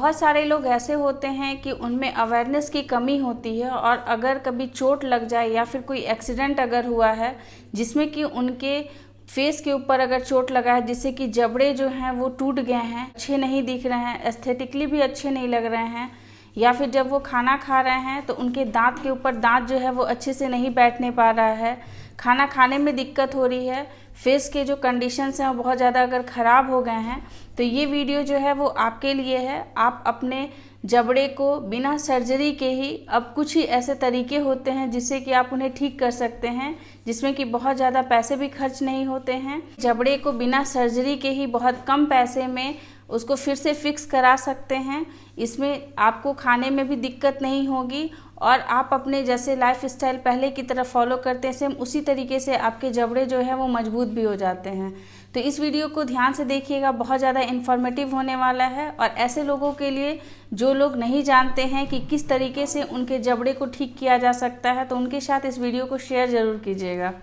बहुत सारे लोग ऐसे होते हैं कि उनमें अवेयरनेस की कमी होती है और अगर कभी चोट लग जाए या फिर कोई एक्सीडेंट अगर हुआ है जिसमें कि उनके फेस के ऊपर अगर चोट लगा है जिससे कि जबड़े जो हैं वो टूट गए हैं, अच्छे नहीं दिख रहे हैं, एस्थेटिकली भी अच्छे नहीं लग रहे हैं, या फिर जब वो खाना खा रहे हैं तो उनके दांत के ऊपर दांत जो है वो अच्छे से नहीं बैठने पा रहा है, खाना खाने में दिक्कत हो रही है, फेस के जो कंडीशंस हैं वो बहुत ज़्यादा अगर ख़राब हो गए हैं, तो ये वीडियो जो है वो आपके लिए है। आप अपने जबड़े को बिना सर्जरी के ही, अब कुछ ही ऐसे तरीके होते हैं जिससे कि आप उन्हें ठीक कर सकते हैं, जिसमें कि बहुत ज़्यादा पैसे भी खर्च नहीं होते हैं। जबड़े को बिना सर्जरी के ही बहुत कम पैसे में उसको फिर से फिक्स करा सकते हैं। इसमें आपको खाने में भी दिक्कत नहीं होगी और आप अपने जैसे लाइफ स्टाइल पहले की तरह फॉलो करते हैं सेम उसी तरीके से आपके जबड़े जो है वो मजबूत भी हो जाते हैं। तो इस वीडियो को ध्यान से देखिएगा, बहुत ज़्यादा इन्फॉर्मेटिव होने वाला है और ऐसे लोगों के लिए जो लोग नहीं जानते हैं कि किस तरीके से उनके जबड़े को ठीक किया जा सकता है, तो उनके साथ इस वीडियो को शेयर ज़रूर कीजिएगा।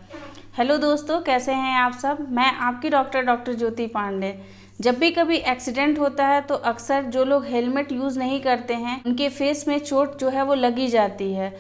हेलो दोस्तों, कैसे हैं आप सब? मैं आपकी डॉक्टर ज्योति पांडे। जब भी कभी एक्सीडेंट होता है तो अक्सर जो लोग हेलमेट यूज़ नहीं करते हैं उनके फेस में चोट जो है वो लगी जाती है।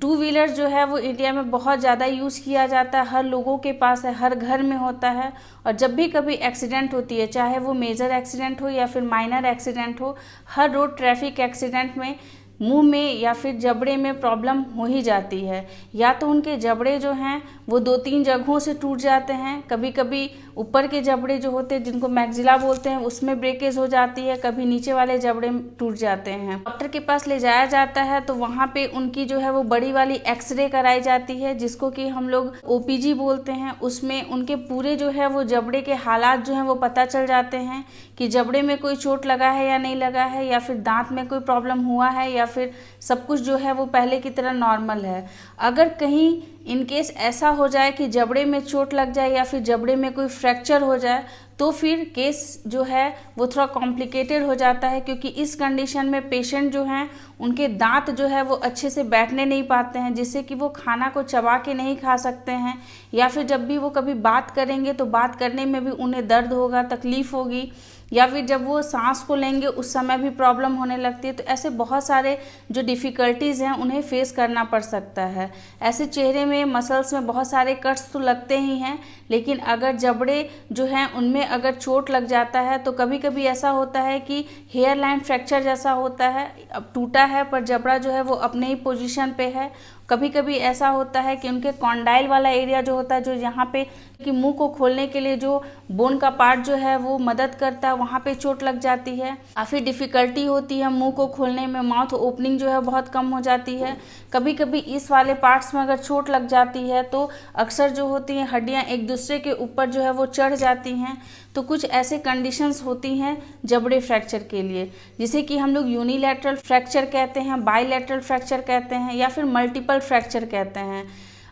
टू व्हीलर जो है वो इंडिया में बहुत ज़्यादा यूज़ किया जाता है, हर लोगों के पास है, हर घर में होता है। और जब भी कभी एक्सीडेंट होती है, चाहे वो मेजर एक्सीडेंट हो या फिर माइनर एक्सीडेंट हो, हर रोड ट्रैफिक एक्सीडेंट में मुंह में या फिर जबड़े में प्रॉब्लम हो ही जाती है। या तो उनके जबड़े जो हैं वो 2-3 जगहों से टूट जाते हैं, कभी कभी ऊपर के जबड़े जो होते हैं जिनको मैक्सिला बोलते हैं उसमें ब्रेकेज हो जाती है, कभी नीचे वाले जबड़े टूट जाते हैं। डॉक्टर के पास ले जाया जाता है तो वहाँ पे उनकी जो है वो बड़ी वाली एक्सरे कराई जाती है जिसको कि हम लोग OPG बोलते हैं। उसमें उनके पूरे जो है वो जबड़े के हालात जो हैं वो पता चल जाते हैं कि जबड़े में कोई चोट लगा है या नहीं लगा है, या फिर दांत में कोई प्रॉब्लम हुआ है, या फिर सब कुछ जो है वो पहले की तरह नॉर्मल है। अगर कहीं इन केस ऐसा हो जाए कि जबड़े में चोट लग जाए या फिर जबड़े में कोई फ्रैक्चर हो जाए तो फिर केस जो है वो थोड़ा कॉम्प्लिकेटेड हो जाता है, क्योंकि इस कंडीशन में पेशेंट जो हैं उनके दांत जो है वो अच्छे से बैठने नहीं पाते हैं, जिससे कि वो खाना को चबा के नहीं खा सकते हैं, या फिर जब भी वो कभी बात करेंगे तो बात करने में भी उन्हें दर्द होगा, तकलीफ़ होगी, या फिर जब वो सांस को लेंगे उस समय भी प्रॉब्लम होने लगती है। तो ऐसे बहुत सारे जो डिफ़िकल्टीज़ हैं उन्हें फेस करना पड़ सकता है। ऐसे चेहरे में मसल्स में बहुत सारे कट्स तो लगते ही हैं, लेकिन अगर जबड़े जो हैं उनमें अगर चोट लग जाता है तो कभी कभी ऐसा होता है कि हेयर लाइन फ्रैक्चर जैसा होता है, अब टूटा है पर जबड़ा जो है वो अपने ही पोजीशन पे है। कभी कभी ऐसा होता है कि उनके कॉन्डाइल वाला एरिया जो होता है, जो यहाँ पे कि मुंह को खोलने के लिए जो बोन का पार्ट जो है वो मदद करता है, वहाँ पे चोट लग जाती है। काफ़ी डिफ़िकल्टी होती है मुंह को खोलने में, माउथ ओपनिंग जो है बहुत कम हो जाती है। कभी कभी इस वाले पार्ट्स में अगर चोट लग जाती है तो अक्सर जो होती हैं हड्डियाँ एक दूसरे के ऊपर जो है वो चढ़ जाती हैं। तो कुछ ऐसे कंडीशंस होती हैं जबड़े फ्रैक्चर के लिए, जिसे कि हम लोग यूनिलैटरल फ्रैक्चर कहते हैं, बाईलैटरल फ्रैक्चर कहते हैं, या फिर मल्टीपल फ्रैक्चर कहते हैं।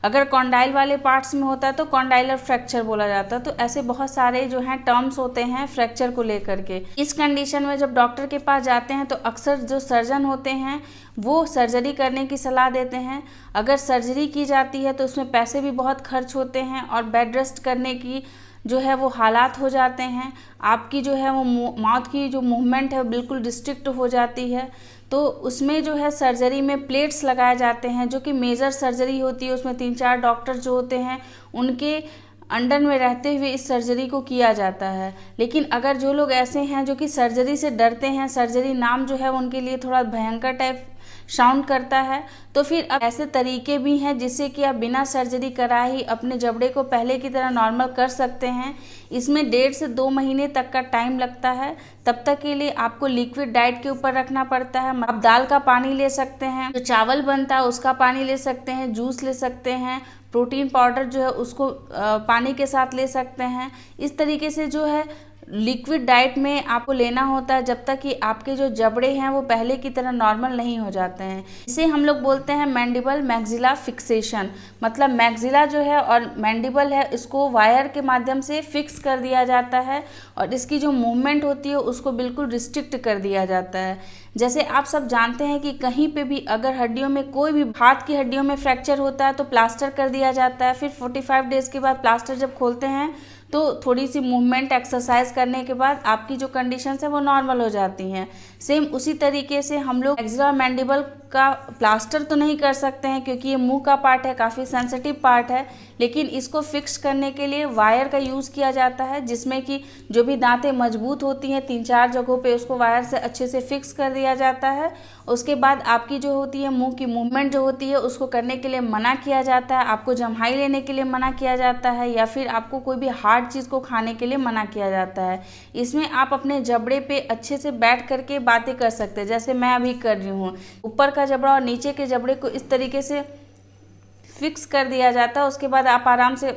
अगर कॉन्डाइल वाले पार्ट्स में होता है तो कॉन्डाइलर फ्रैक्चर बोला जाता है। तो ऐसे बहुत सारे जो हैं टर्म्स होते हैं फ्रैक्चर को लेकर के। इस कंडीशन में जब डॉक्टर के पास जाते हैं तो अक्सर जो सर्जन होते हैं वो सर्जरी करने की सलाह देते हैं। अगर सर्जरी की जाती है तो उसमें पैसे भी बहुत खर्च होते हैं और बेड रेस्ट करने की जो है वो हालात हो जाते हैं। आपकी जो है वो माउथ की जो मूवमेंट है बिल्कुल रिस्ट्रिक्ट हो जाती है। तो उसमें जो है सर्जरी में प्लेट्स लगाए जाते हैं, जो कि मेजर सर्जरी होती है। उसमें 3-4 डॉक्टर जो होते हैं उनके अंडर में रहते हुए इस सर्जरी को किया जाता है। लेकिन अगर जो लोग ऐसे हैं जो कि सर्जरी से डरते हैं, सर्जरी नाम जो है उनके लिए थोड़ा भयंकर टाइप साउंड करता है, तो फिर अब ऐसे तरीके भी हैं जिससे कि आप बिना सर्जरी कराए ही अपने जबड़े को पहले की तरह नॉर्मल कर सकते हैं। इसमें 1.5 से 2 महीने तक का टाइम लगता है। तब तक के लिए आपको लिक्विड डाइट के ऊपर रखना पड़ता है। आप दाल का पानी ले सकते हैं, जो चावल बनता है उसका पानी ले सकते हैं, जूस ले सकते हैं, प्रोटीन पाउडर जो है उसको पानी के साथ ले सकते हैं। इस तरीके से जो है लिक्विड डाइट में आपको लेना होता है जब तक कि आपके जो जबड़े हैं वो पहले की तरह नॉर्मल नहीं हो जाते हैं। इसे हम लोग बोलते हैं मैंडिबल मैक्सिला फिक्सेशन। मतलब मैक्सिला जो है और मैंडिबल है इसको वायर के माध्यम से फिक्स कर दिया जाता है और इसकी जो मूवमेंट होती है उसको बिल्कुल रिस्ट्रिक्ट कर दिया जाता है। जैसे आप सब जानते हैं कि कहीं पे भी अगर हड्डियों में कोई भी हाथ की हड्डियों में फ्रैक्चर होता है तो प्लास्टर कर दिया जाता है। फिर 45 डेज़ के बाद प्लास्टर जब खोलते हैं तो थोड़ी सी मूवमेंट एक्सरसाइज करने के बाद आपकी जो कंडीशंस है वो नॉर्मल हो जाती हैं। सेम उसी तरीके से हम लोग मैक्सिला मैंडिबल का प्लास्टर तो नहीं कर सकते हैं क्योंकि ये मुंह का पार्ट है, काफ़ी सेंसिटिव पार्ट है, लेकिन इसको फिक्स करने के लिए वायर का यूज़ किया जाता है, जिसमें कि जो भी दांतें मजबूत होती हैं 3-4 जगहों पे उसको वायर से अच्छे से फिक्स कर दिया जाता है। उसके बाद आपकी जो होती है मुंह की मूवमेंट जो होती है उसको करने के लिए मना किया जाता है, आपको जम्हाई लेने के लिए मना किया जाता है, या फिर आपको कोई भी हार्ड चीज़ को खाने के लिए मना किया जाता है। इसमें आप अपने जबड़े पे अच्छे से बैठ करके बातें कर सकते हैं, जैसे मैं अभी कर रही हूँ। ऊपर का जबड़ा और नीचे के जबड़े को इस तरीके से फिक्स कर दिया जाता है। उसके बाद आप आराम से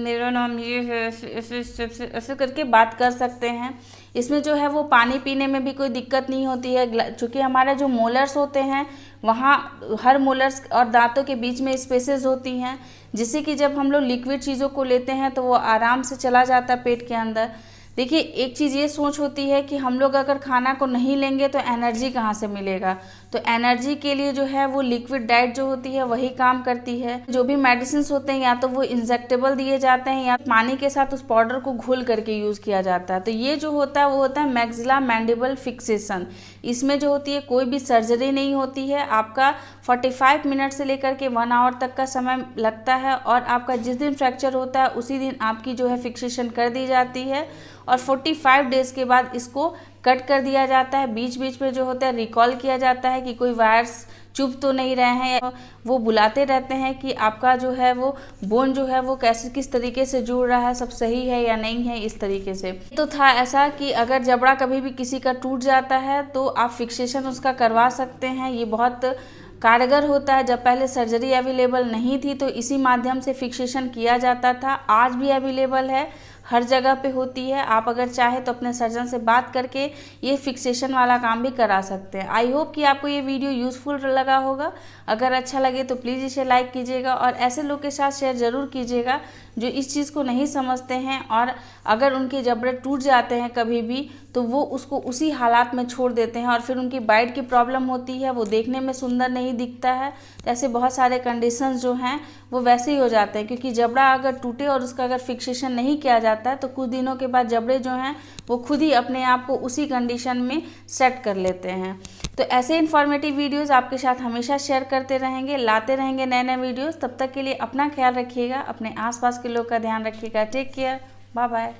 मेरा नाम ये है ऐसे करके बात कर सकते हैं। इसमें जो है वो पानी पीने में भी कोई दिक्कत नहीं होती है, क्योंकि हमारे जो मोलर्स होते हैं वहाँ हर मोलर्स और दांतों के बीच में स्पेसेस होती हैं, जिससे कि जब हम लोग लिक्विड चीज़ों को लेते हैं तो वो आराम से चला जाता है पेट के अंदर। देखिए, एक चीज़ ये सोच होती है कि हम लोग अगर खाना को नहीं लेंगे तो एनर्जी कहाँ से मिलेगा, तो एनर्जी के लिए जो है वो लिक्विड डाइट जो होती है वही काम करती है। जो भी मेडिसिन होते हैं या तो वो इंजेक्टेबल दिए जाते हैं या पानी के साथ उस पाउडर को घोल करके यूज़ किया जाता है। तो ये जो होता है वो होता है मैक्सिला मैंडिबल फिक्सेशन। इसमें जो होती है कोई भी सर्जरी नहीं होती है। आपका 45 मिनट से लेकर के 1 आवर तक का समय लगता है, और आपका जिस दिन फ्रैक्चर होता है उसी दिन आपकी जो है फिक्सेशन कर दी जाती है, और 45 डेज के बाद इसको कट कर दिया जाता है। बीच बीच में जो होता है रिकॉल किया जाता है कि कोई वायर्स चुभ तो नहीं रहे हैं। वो बुलाते रहते हैं कि आपका जो है वो बोन जो है वो कैसे किस तरीके से जुड़ रहा है, सब सही है या नहीं है, इस तरीके से। तो था ऐसा कि अगर जबड़ा कभी भी किसी का टूट जाता है तो आप फिक्सेशन उसका करवा सकते हैं। ये बहुत कारगर होता है। जब पहले सर्जरी अवेलेबल नहीं थी तो इसी माध्यम से फिक्सेशन किया जाता था। आज भी अवेलेबल है, हर जगह पे होती है। आप अगर चाहे तो अपने सर्जन से बात करके ये फिक्सेशन वाला काम भी करा सकते हैं। आई होप कि आपको ये वीडियो यूज़फुल लगा होगा। अगर अच्छा लगे तो प्लीज़ इसे लाइक कीजिएगा और ऐसे लोग के साथ शेयर ज़रूर कीजिएगा जो इस चीज़ को नहीं समझते हैं, और अगर उनके जबड़े टूट जाते हैं कभी भी तो वो उसको उसी हालात में छोड़ देते हैं और फिर उनकी बाइट की प्रॉब्लम होती है, वो देखने में सुंदर नहीं दिखता है। तो ऐसे बहुत सारे कंडीशंस जो हैं वो वैसे ही हो जाते हैं, क्योंकि जबड़ा अगर टूटे और उसका अगर फिक्सेशन नहीं किया जाता है तो कुछ दिनों के बाद जबड़े जो हैं वो खुद ही अपने आप को उसी कंडीशन में सेट कर लेते हैं। तो ऐसे इन्फॉर्मेटिव वीडियोस आपके साथ हमेशा शेयर करते रहेंगे, लाते रहेंगे नए नए वीडियोस। तब तक के लिए अपना ख्याल रखिएगा, अपने आसपास के लोग का ध्यान रखिएगा। Take care, bye bye.